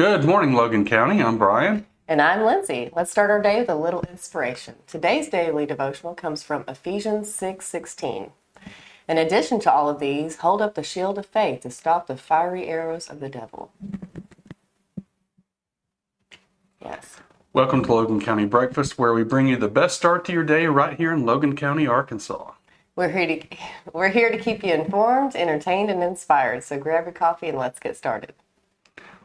Good morning, Logan County. I'm Brian. And I'm Lindsey. Let's start our day with a little inspiration. Today's daily devotional comes from Ephesians 6:16. In addition to all of these, hold up the shield of faith to stop the fiery arrows of the devil. Yes. Welcome to Logan County Breakfast, where we bring you the best start to your day right here in Logan County, Arkansas. We're here to keep you informed, entertained, and inspired. So grab your coffee and let's get started.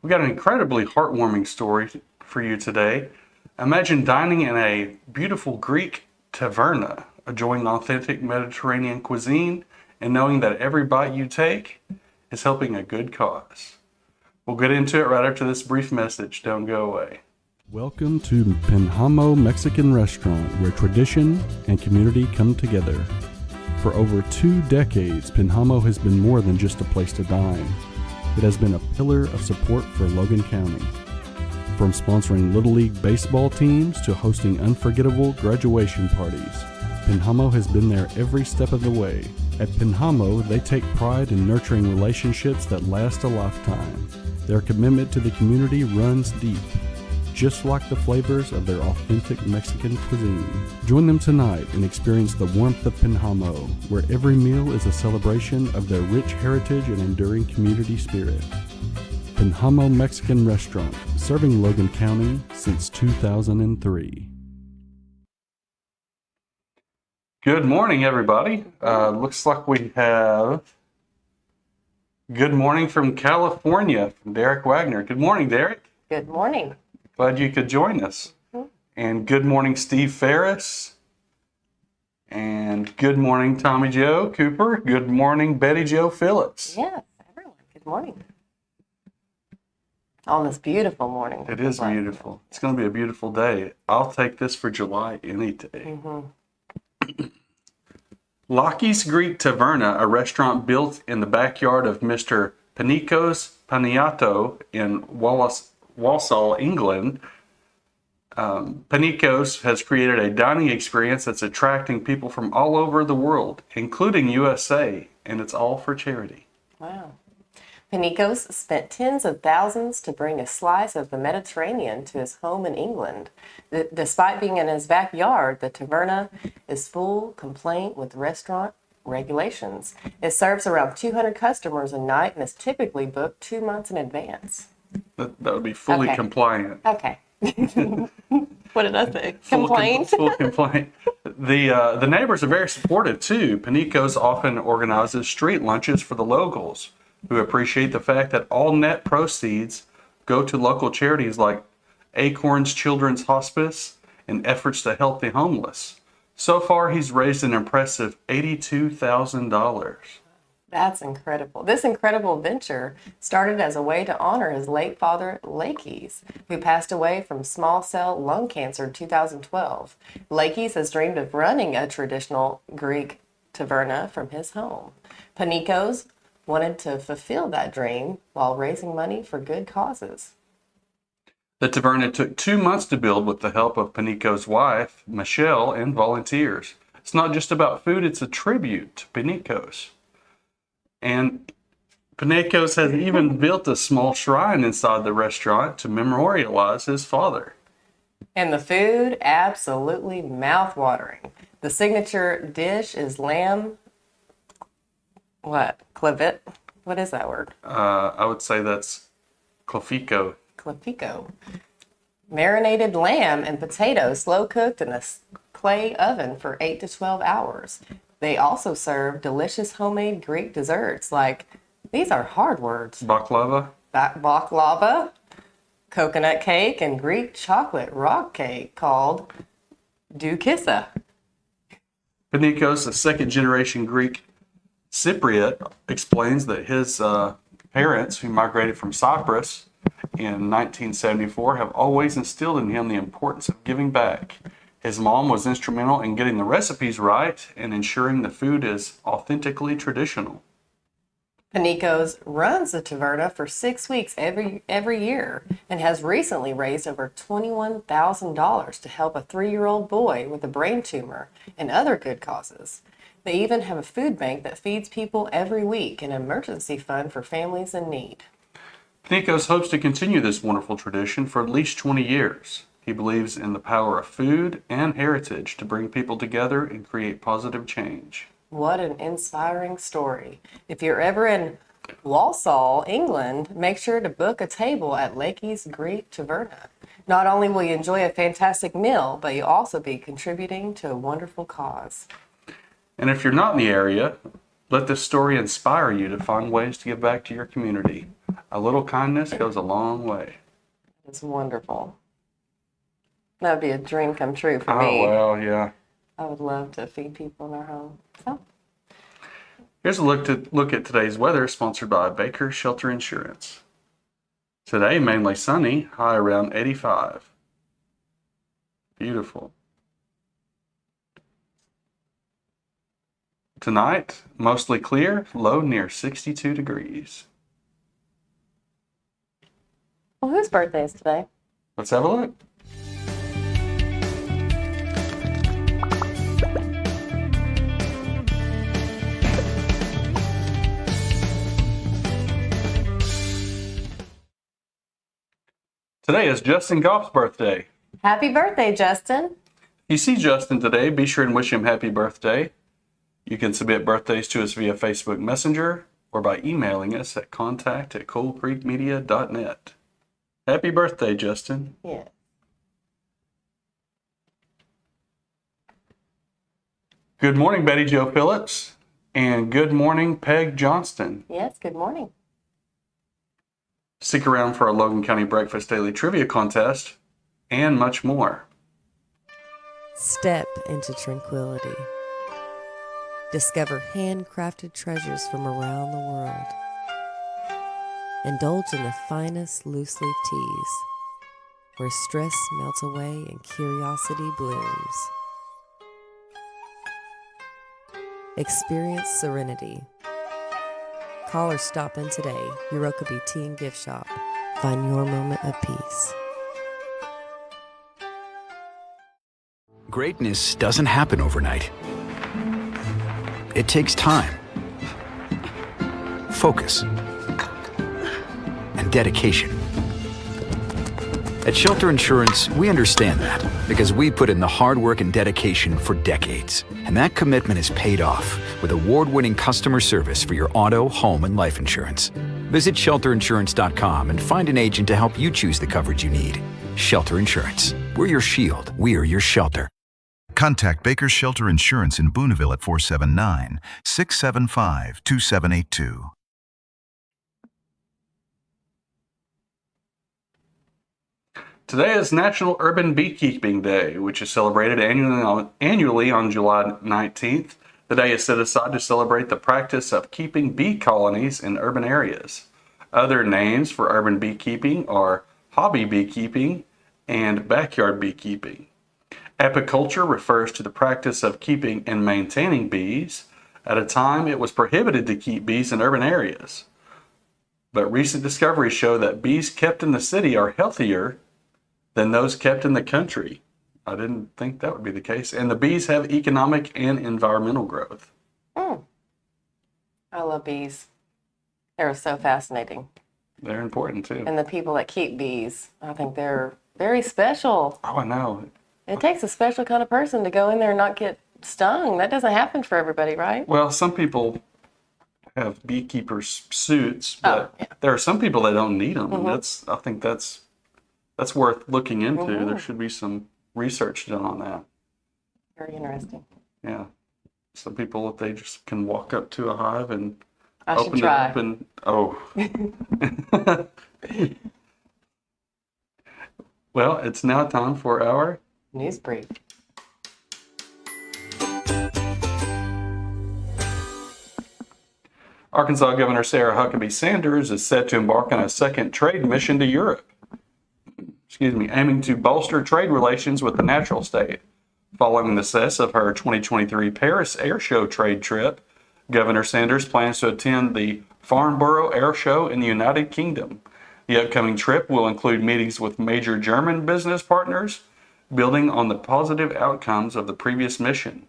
We got an incredibly heartwarming story for you today. Imagine dining in a beautiful Greek taverna, enjoying authentic Mediterranean cuisine, and knowing that every bite you take is helping a good cause. We'll get into it right after this brief message. Don't go away. Welcome to Penhamo Mexican Restaurant, where tradition and community come together. For over 2 decades, Penhamo has been more than just a place to dine. It has been a pillar of support for Logan County. From sponsoring Little League baseball teams to hosting unforgettable graduation parties, Penhamo has been there every step of the way. At Penhamo, they take pride in nurturing relationships that last a lifetime. Their commitment to the community runs deep, just like the flavors of their authentic Mexican cuisine. Join them tonight and experience the warmth of Penhamo, where every meal is a celebration of their rich heritage and enduring community spirit. Penhamo Mexican Restaurant, serving Logan County since 2003. Good morning, everybody. Looks like we have good morning from California from Derek Wagner. Good morning, Derek. Good morning. Glad you could join us. And good morning, Steve Ferris. And good morning, Tommy Joe Cooper. Good morning, Betty Joe Phillips. Yes, everyone. Good morning. On this beautiful morning. It is beautiful. It's going to be a beautiful day. I'll take this for July any day. Lockie's Greek Taverna, a restaurant built in the backyard of Mr. Panicos Paniato in Walsall, England. Panicos has created a dining experience that's attracting people from all over the world, including USA, and it's all for charity. Wow. Panicos spent tens of thousands to bring a slice of the Mediterranean to his home in England. Despite being in his backyard, the taverna is full compliant with restaurant regulations. It serves around 200 customers a night and is typically booked 2 months in advance. That would be fully compliant. Okay. What did I say? Complaint? Full complaint. The neighbors are very supportive too. Panicos often organizes street lunches for the locals, who appreciate the fact that all net proceeds go to local charities like Acorns Children's Hospice and efforts to help the homeless. So far, he's raised an impressive $82,000. That's incredible. This incredible venture started as a way to honor his late father, Lakes, who passed away from small cell lung cancer in 2012. Lakes has dreamed of running a traditional Greek taverna from his home. Panicos wanted to fulfill that dream while raising money for good causes. The taverna took 2 months to build with the help of Panicos' wife, Michelle, and volunteers. It's not just about food, it's a tribute to Panicos. And Panicos has even built a small shrine inside the restaurant to memorialize his father. And the food, absolutely mouth-watering. The signature dish is lamb, clavet? What is that word? I would say that's clafico. Clafico. Marinated lamb and potatoes slow-cooked in a clay oven for 8 to 12 hours. They also serve delicious homemade Greek desserts like, these are hard words. Baklava. Baklava, coconut cake, and Greek chocolate rock cake called Dracula. Panicos, a second-generation Greek Cypriot, explains that his parents, who migrated from Cyprus in 1974, have always instilled in him the importance of giving back. His mom was instrumental in getting the recipes right and ensuring the food is authentically traditional. Panicos runs the taverna for 6 weeks every year and has recently raised over $21,000 to help a 3-year-old boy with a brain tumor and other good causes. They even have a food bank that feeds people every week, an emergency fund for families in need. Nikos hopes to continue this wonderful tradition for at least 20 years. He believes in the power of food and heritage to bring people together and create positive change. What an inspiring story. If you're ever in Walsall, England, make sure to book a table at Lakey's Greek Taverna. Not only will you enjoy a fantastic meal, but you'll also be contributing to a wonderful cause. And if you're not in the area, let this story inspire you to find ways to give back to your community. A little kindness goes a long way. It's wonderful. That would be a dream come true for Oh, me. well, yeah. I would love to feed people in their home. So, Here's a look at today's weather, sponsored by Baker's Shelter Insurance. Today, mainly sunny, high around 85. Beautiful. Tonight, mostly clear, low near 62 degrees. well, whose birthday is today? Let's have a look. Today is Justin Goff's birthday. Happy birthday, Justin. If you see Justin today, be sure and wish him happy birthday. You can submit birthdays to us via Facebook Messenger or by emailing us at contact@coalcreekmedia.net. Happy birthday, Justin. Yeah. Good morning, Betty Jo Phillips. And good morning, Peg Johnston. Yes, good morning. Stick around for our Logan County Breakfast Daily Trivia Contest and much more. Step into tranquility. Discover handcrafted treasures from around the world. Indulge in the finest loose leaf teas, where stress melts away and curiosity blooms. Experience serenity. Call or stop in today, Eurokaby Tea and Gift Shop. Find your moment of peace. Greatness doesn't happen overnight. It takes time, focus, and dedication. At Shelter Insurance, we understand that because we put in the hard work and dedication for decades. And that commitment is paid off with award-winning customer service for your auto, home, and life insurance. Visit shelterinsurance.com and find an agent to help you choose the coverage you need. Shelter Insurance. We're your shield. We're your shelter. Contact Baker's Shelter Insurance in Booneville at 479-675-2782. Today is National Urban Beekeeping Day, which is celebrated annually on July 19th. The day is set aside to celebrate the practice of keeping bee colonies in urban areas. Other names for urban beekeeping are hobby beekeeping and backyard beekeeping. Apiculture refers to the practice of keeping and maintaining bees. At a time, it was prohibited to keep bees in urban areas. But recent discoveries show that bees kept in the city are healthier than those kept in the country. I didn't think that would be the case. And the bees have economic and environmental growth. I love bees. They're so fascinating. They're important too. And the people that keep bees, I think they're very special. Oh, I know. It takes a special kind of person to go in there and not get stung. That doesn't happen for everybody, right? Well, some people have beekeepers' suits, but there are some people that don't need them. And I think that's worth looking into. There should be some research done on that. Very interesting. Yeah. Some people, they just can walk up to a hive and I should open it try. up and, Well, it's now time for our News brief. Arkansas Governor Sarah Huckabee Sanders is set to embark on a second trade mission to Europe. Aiming to bolster trade relations with the natural state. Following the success of her 2023 Paris Air Show trade trip, Governor Sanders plans to attend the Farnborough Air Show in the United Kingdom. The upcoming trip will include meetings with major German business partners, building on the positive outcomes of the previous mission.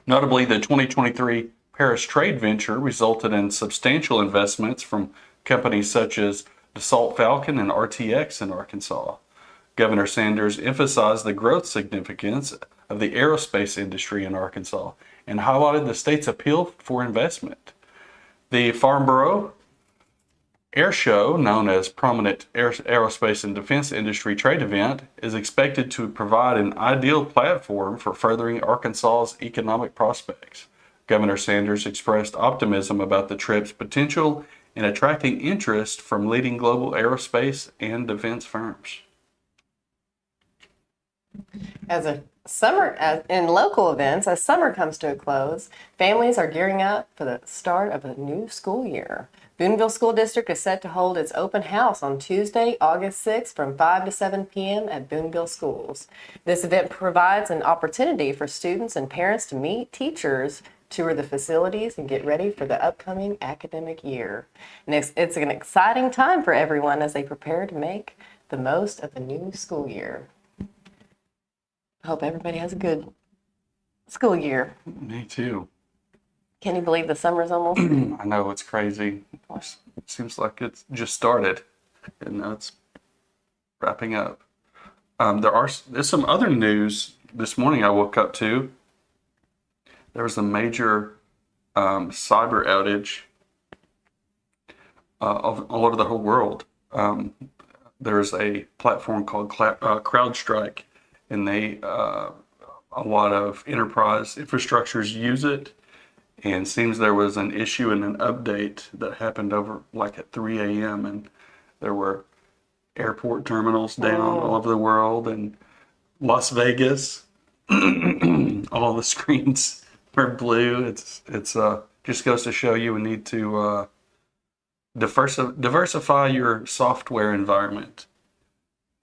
Notably, the 2023 Paris trade venture resulted in substantial investments from companies such as Dassault Falcon and RTX in Arkansas. Governor Sanders emphasized the growth significance of the aerospace industry in Arkansas and highlighted the state's appeal for investment. The Farnborough Air Show, known as Prominent Aerospace and Defense Industry Trade Event, is expected to provide an ideal platform for furthering Arkansas's economic prospects. Governor Sanders expressed optimism about the trip's potential in attracting interest from leading global aerospace and defense firms. In local events, as summer comes to a close, families are gearing up for the start of a new school year. Boonville School District is set to hold its open house on Tuesday, August 6th from 5 to 7 p.m. at Boonville Schools. This event provides an opportunity for students and parents to meet teachers, tour the facilities, and get ready for the upcoming academic year. And it's an exciting time for everyone as they prepare to make the most of the new school year. I hope everybody has a good school year. Me too. Can you believe the summer's almost? I know, it's crazy. It seems like it's just started and now it's wrapping up. There's some other news this morning I woke up to. There was a major cyber outage all over the whole world. There's a platform called CrowdStrike, and a lot of enterprise infrastructures use it. And it seems there was an issue in an update that happened over like at 3 a.m. and there were airport terminals down all over the world, and Las Vegas, all the screens were blue. It's just goes to show you we need to diversify your software environment.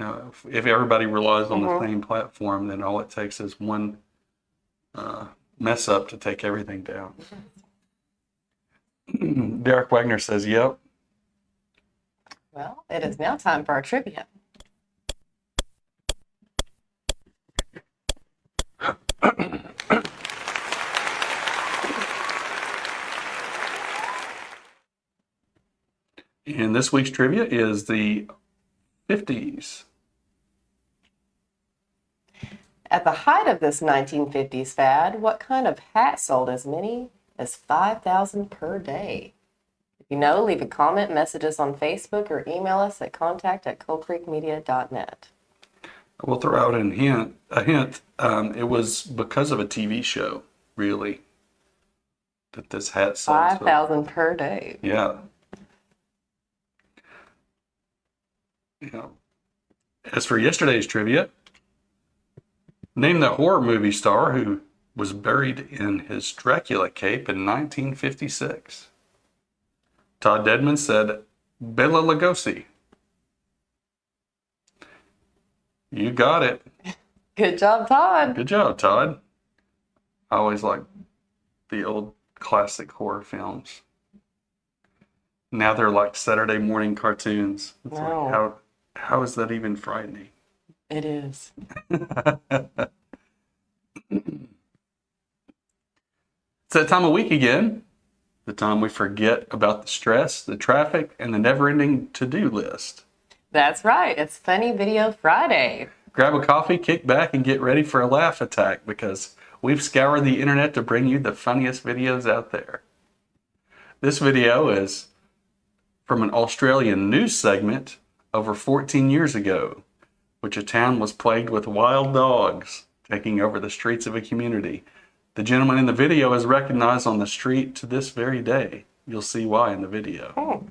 Now, if everybody relies on the same platform, then all it takes is one mess up to take everything down. Derek Wagner says, yep. Well, it is now time for our trivia. And this week's trivia is the 50s. At the height of this 1950s fad, what kind of hat sold as many as 5,000 per day? If you know, leave a comment, message us on Facebook, or email us at contact@coldcreekmedia.net. We'll throw out a hint. It was because of a TV show, really, that this hat sold. 5,000 per day. Yeah. As for yesterday's trivia, name the horror movie star who was buried in his Dracula cape in 1956. Todd Dedman said Bela Lugosi. You got it. Good job, Todd. Good job, Todd. I always like the old classic horror films. Now they're like Saturday morning cartoons. It's like, how is that even frightening? It is. It's that time of week again. The time we forget about the stress, the traffic, and the never-ending to-do list. That's right. It's Funny Video Friday. Grab a coffee, kick back, and get ready for a laugh attack because we've scoured the internet to bring you the funniest videos out there. This video is from an Australian news segment over 14 years ago, which a town was plagued with wild dogs taking over the streets of a community. The gentleman in the video is recognized on the street to this very day. You'll see why in the video.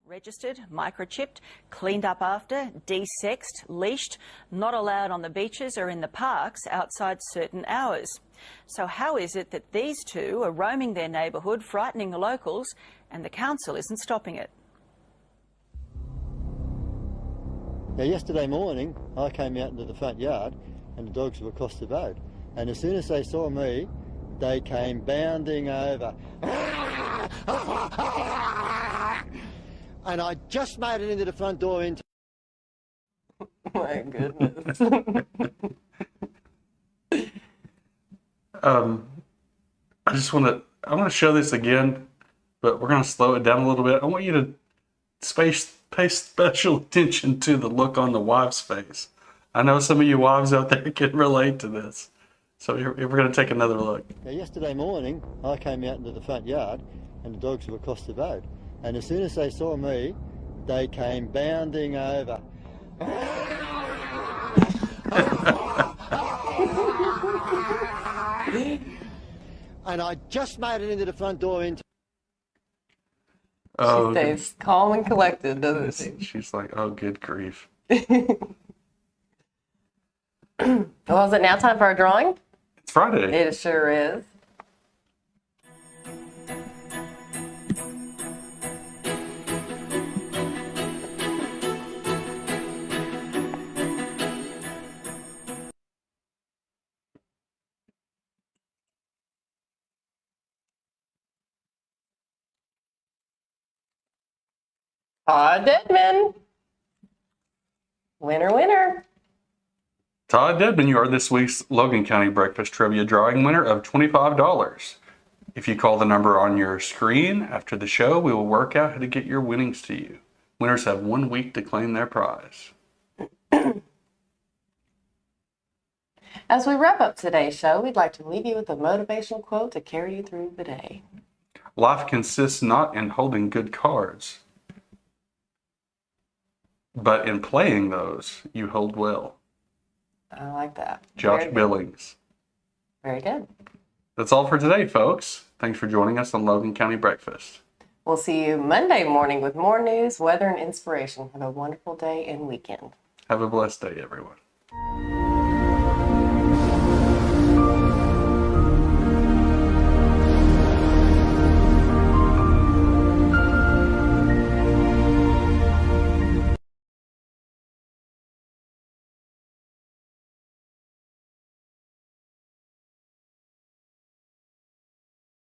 Registered, microchipped, cleaned up after, de-sexed, leashed, not allowed on the beaches or in the parks outside certain hours. So how is it that these two are roaming their neighbourhood, frightening the locals, and the council isn't stopping it? Now, yesterday morning, I came out into the front yard and the dogs were across the road. And as soon as they saw me, they came bounding over. and I just made it into the front door in My goodness. I want to show this again, but we're going to slow it down a little bit. I want you to pay special attention to the look on the wife's face. I know some of you wives out there can relate to this. So we're going to take another look. Now, yesterday morning, I came out into the front yard and the dogs were across the road. And as soon as they saw me, they came bounding over. And I just made it into the front door into... Oh, She stays calm and collected, doesn't she? she's like, oh, good grief. Well, is it now time for our drawing? It's Friday. It sure is. Todd Dedman. Winner, winner. Todd Dedman, you are this week's Logan County Breakfast Trivia drawing winner of $25. If you call the number on your screen after the show, we will work out how to get your winnings to you. Winners have 1 week to claim their prize. As we wrap up today's show, we'd like to leave you with a motivational quote to carry you through the day. Life consists not in holding good cards, but in playing those you hold well. I like that. Josh Very good. Billings. Very good. That's all for today, folks. Thanks for joining us on Logan County Breakfast. We'll see you Monday morning with more news, weather, and inspiration. Have a wonderful day and weekend. Have a blessed day, everyone.